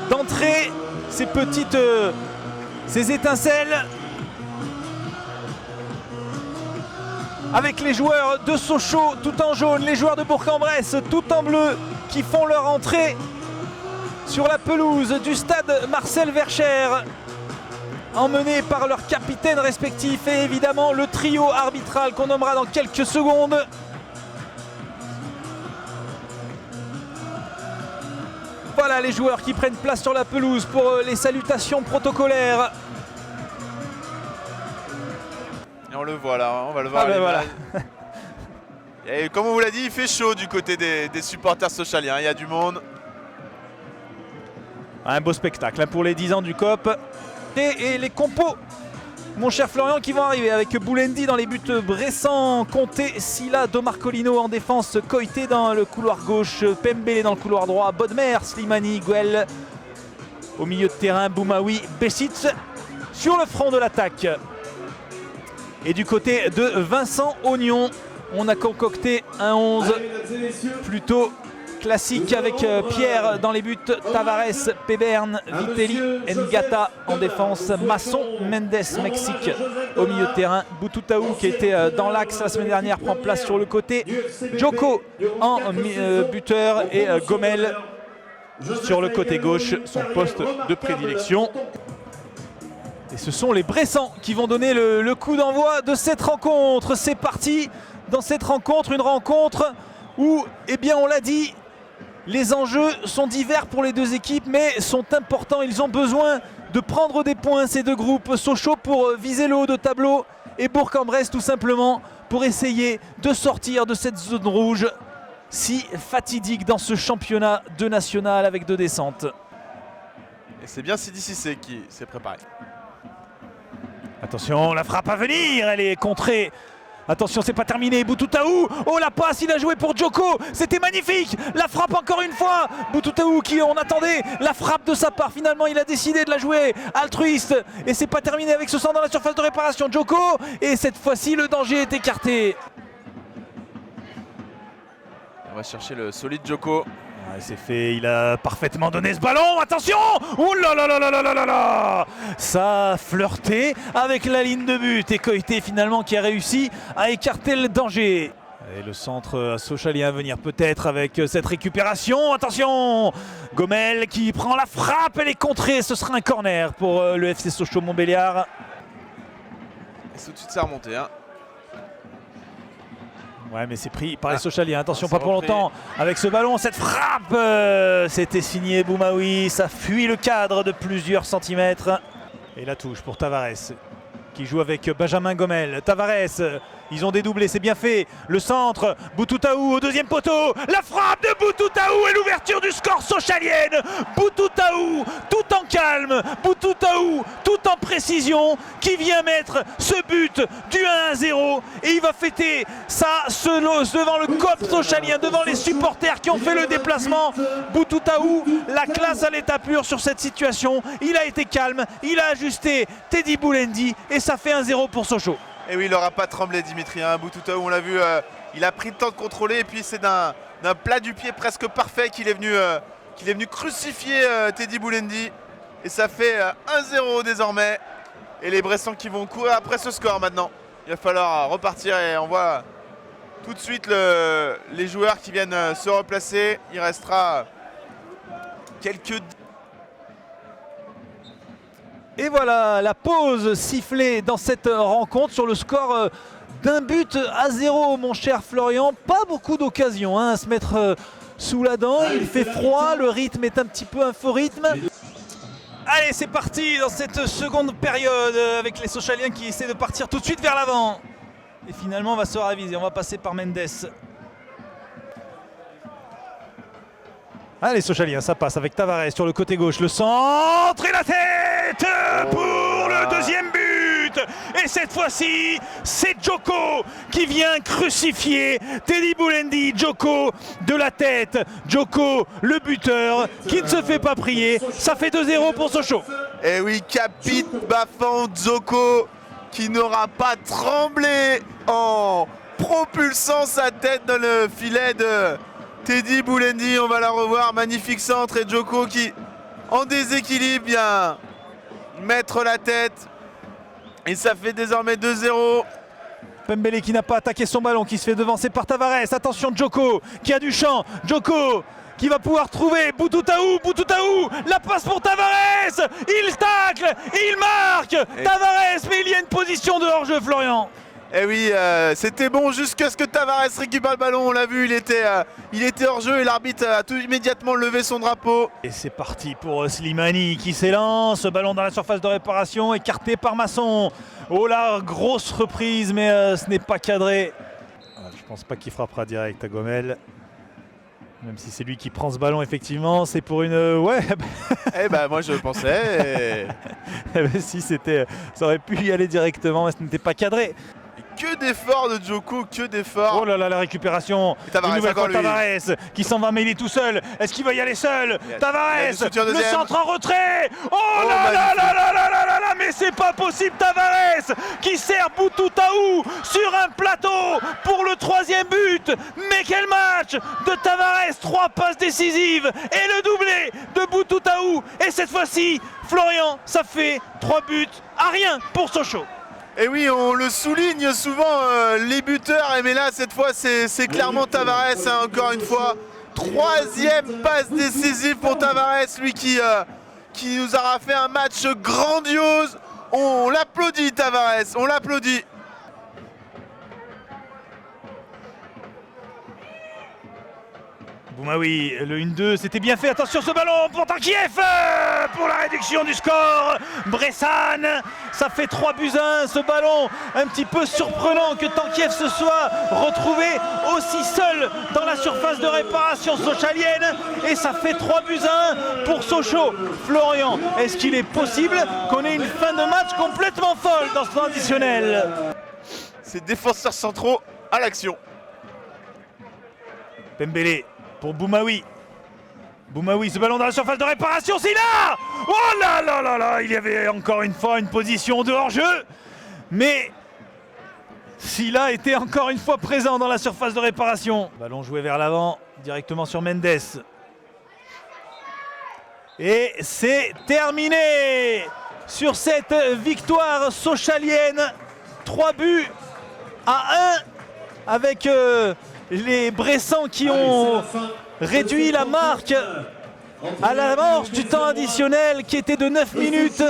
d'entrer, ces étincelles avec les joueurs de Sochaux tout en jaune, les joueurs de Bourg-en-Bresse tout en bleu qui font leur entrée sur la pelouse du stade Marcel Vercher, emmenés par leurs capitaines respectifs et évidemment le trio arbitral qu'on nommera dans quelques secondes. Voilà les joueurs qui prennent place sur la pelouse pour les salutations protocolaires. Et on le voit là, on va le voir. Voilà. Et comme on vous l'a dit, il fait chaud du côté des supporters sochaliens, il y a du monde. Un beau spectacle pour les 10 ans du COP. Et les compos, mon cher Florian, qui vont arriver avec Boulendi dans les buts Bressan, Conté, Silla, Domarcolino en défense, Koité dans le couloir gauche, Pembele dans le couloir droit, Bodmer, Slimani, Guel au milieu de terrain, Boumaoui, Bessic sur le front de l'attaque. Et du côté de Vincent Ognon, on a concocté un 11 plutôt classique avec Pierre dans les buts, Tavares, Pebern, Vitelli, Ngata en défense, Masson, Mendes, Mexique au milieu de terrain, Boututaou qui était dans l'axe la semaine dernière prend place sur le côté, Djoko en buteur et Gomel sur le côté gauche, son poste de prédilection. Et ce sont les Bressans qui vont donner le coup d'envoi de cette rencontre. C'est parti dans cette rencontre, une rencontre où, eh bien on l'a dit, les enjeux sont divers pour les deux équipes mais sont importants. Ils ont besoin de prendre des points, ces deux groupes. Sochaux pour viser le haut de tableau et Bourg-en-Bresse tout simplement pour essayer de sortir de cette zone rouge si fatidique dans ce championnat de national avec deux descentes. Et c'est bien Sidi Cissé qui s'est préparé. Attention, la frappe à venir, elle est contrée. Attention, c'est pas terminé, Boututaou, oh la passe, il a joué pour Djoko, c'était magnifique, la frappe encore une fois, Boututaou qui on attendait, la frappe de sa part, finalement il a décidé de la jouer altruiste, et c'est pas terminé avec ce centre dans la surface de réparation, Djoko, et cette fois-ci le danger est écarté. On va chercher le solide Djoko. Ouais, c'est fait, il a parfaitement donné ce ballon, attention, oh là là là là là là là, ça a flirté avec la ligne de but et Koité finalement qui a réussi à écarter le danger. Et le centre sochalien à venir peut-être avec cette récupération, attention, Gomel qui prend la frappe, elle est contrée, ce sera un corner pour le FC Sochaux-Montbéliard. Et tout de suite c'est remonté hein. Ouais mais c'est pris par les Sochaliens, attention pas pour longtemps avec ce ballon, cette frappe, c'était signé Boumaoui, ça fuit le cadre de plusieurs centimètres. Et la touche pour Tavares qui joue avec Benjamin Gomel, Tavares, ils ont dédoublé, c'est bien fait, le centre, Boututaou au deuxième poteau, la frappe de Boututaou et l'ouverture du score sochalienne. Boututaou tout en calme, Boututaou tout en précision qui vient mettre ce but du 1-0 et il va fêter ça devant le COP sochalien, devant les supporters qui ont fait le déplacement. Boututaou, la classe à l'état pur sur cette situation, il a été calme, il a ajusté Teddy Boulendi et ça fait 1-0 pour Sochaux. Et oui, il n'aura pas tremblé Dimitri, hein. Boututaou, on l'a vu, il a pris le temps de contrôler et puis c'est d'un plat du pied presque parfait qu'il est venu crucifier Teddy Boulendi. Et ça fait 1-0 désormais. Et les Bressans qui vont courir après ce score maintenant. Il va falloir repartir et on voit tout de suite les joueurs qui viennent se replacer. Il restera quelques... Et voilà la pause sifflée dans cette rencontre sur le score d'un but à 0, mon cher Florian. Pas beaucoup d'occasions à se mettre sous la dent, il fait froid, le rythme est un petit peu un faux rythme. Allez, c'est parti dans cette seconde période avec les Sochaliens qui essaient de partir tout de suite vers l'avant. Et finalement on va se réviser, on va passer par Mendes. Allez, Sochaliens, ça passe avec Tavares sur le côté gauche, le centre et la tête pour le deuxième but. Et cette fois-ci, c'est Djoko qui vient crucifier Teddy Boulendi. Djoko de la tête, Djoko le buteur qui ne se fait pas prier. Ça fait 2-0 pour Sochaux. Et oui, Capite Bafan Djoko qui n'aura pas tremblé en propulsant sa tête dans le filet de Teddy Boulendi. On va la revoir, magnifique centre et Djoko qui en déséquilibre vient mettre la tête. Et ça fait désormais 2-0. Pembele qui n'a pas attaqué son ballon, qui se fait devancer par Tavares. Attention Djoko qui a du champ. Djoko qui va pouvoir trouver Boutoutaou. Boutoutaou, la passe pour Tavares. Il tacle, il marque. Tavares, mais il y a une position de hors-jeu, Florian. Eh oui, c'était bon jusqu'à ce que Tavares récupère le ballon. On l'a vu, il était hors jeu et l'arbitre a tout immédiatement levé son drapeau. Et c'est parti pour Slimani qui s'élance. Ballon dans la surface de réparation, écarté par Masson. Oh là, grosse reprise, mais ce n'est pas cadré. Je pense pas qu'il frappera direct à Gomel. Même si c'est lui qui prend ce ballon, effectivement, c'est pour une... Ouais. Eh ben moi je pensais. Si c'était... Ça aurait pu y aller directement, mais ce n'était pas cadré. Que d'efforts de Djoko, que d'efforts. Oh là là, la récupération. Tavares, une nouvelle fois Tavares qui s'en va, mais il est tout seul. Est-ce qu'il va y aller seul? Tavares, le centre en retrait. Oh là là là là là là là là, mais c'est pas possible. Tavares qui sert Boutoutaou sur un plateau pour le 3e but. Mais quel match de Tavares, 3 passes décisives et le doublé de Boutoutaou. Et cette fois-ci, Florian, ça fait 3 buts à rien pour Sochaux. Et oui, on le souligne souvent, les buteurs, mais là, cette fois, c'est clairement Tavares, hein, encore une fois. 3e passe décisive pour Tavares, lui qui nous aura fait un match grandiose. On l'applaudit, Tavares, on l'applaudit. Boumaoui, le 1-2, c'était bien fait. Attention ce ballon pour Tankiev pour la réduction du score. Bressan, ça fait 3-1. Ce ballon un petit peu surprenant que Tankiev se soit retrouvé aussi seul dans la surface de réparation sochalienne. Et ça fait 3-1 pour Sochaux. Florian, est-ce qu'il est possible qu'on ait une fin de match complètement folle dans ce temps additionnel? Ces défenseurs centraux à l'action. Pembele pour Boumaoui. Boumaoui, ce ballon dans la surface de réparation, c'est là. Oh là là là là, il y avait encore une fois une position de hors-jeu. Mais Silla était encore une fois présent dans la surface de réparation. Ballon joué vers l'avant, directement sur Mendes. Et c'est terminé sur cette victoire sochalienne. 3-1 avec... les Bressans qui ont réduit la marque à l'amorce du temps additionnel qui était de 9 minutes.